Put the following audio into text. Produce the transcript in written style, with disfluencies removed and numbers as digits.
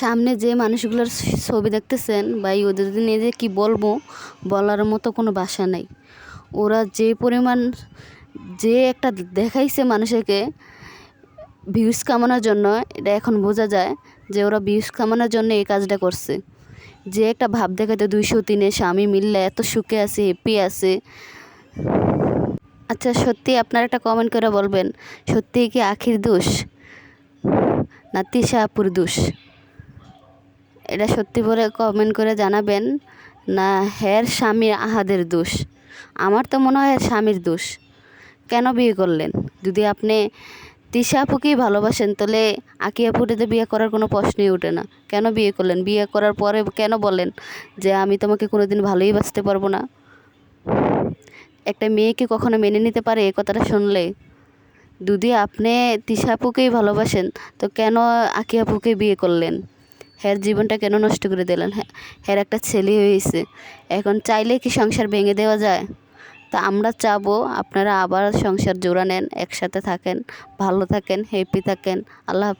সামনে যে মানুষগুলোর ছবি দেখতেছেন ভাই, ওদের নিয়ে যে কী বলবো, বলার মতো কোনো ভাষা নাই। ওরা যে পরিমাণ যে একটা দেখাইছে মানুষকে ভিউজ কামানোর জন্য, এটা এখন বোঝা যায় যে ওরা ভিউজ কামানোর জন্য এই কাজটা করছে। যে একটা ভাব দেখাতে 203 স্বামী মিললে এত সুখে আছে, হ্যাপি আছে। আচ্ছা, সত্যি আপনারা একটা কমেন্ট করে বলবেন, সত্যিই কি আখির দোষ না তিশা আপুর দোষ? এটা সত্যি বলে কমেন্ট করে জানাবেন, না হের স্বামীর আহাদের দোষ? আমার তো মনে হয় স্বামীর দোষ। কেন বিয়ে করলেন? যদি আপনি তিশা আপুকেই ভালোবাসেন, তাহলে আকি আপুটাতে বিয়ে করার কোনো প্রশ্নই ওঠে না। কেন বিয়ে করলেন? বিয়ে করার পরে কেন বলেন যে আমি তোমাকে কোনোদিন ভালোই বাসতে পারবো না? একটা মেয়ে কি কখনো মেনে নিতে পারে এই কথাটা শুনলে? যদি আপনি তিশা আপুকেই ভালোবাসেন, তো কেন আকি আপুকে বিয়ে করলেন? হের জীবনটা কেন নষ্ট করে দিলেন? হের একটা ছেলে হয়েছে, এখন চাইলে কি সংসার ভেঙে দেওয়া যায়? তা আমরা চাবো আপনারা আবার সংসার জোড়া নেন, একসাথে থাকেন, ভালো থাকেন, হ্যাপি থাকেন। আল্লাহ হাফেজ।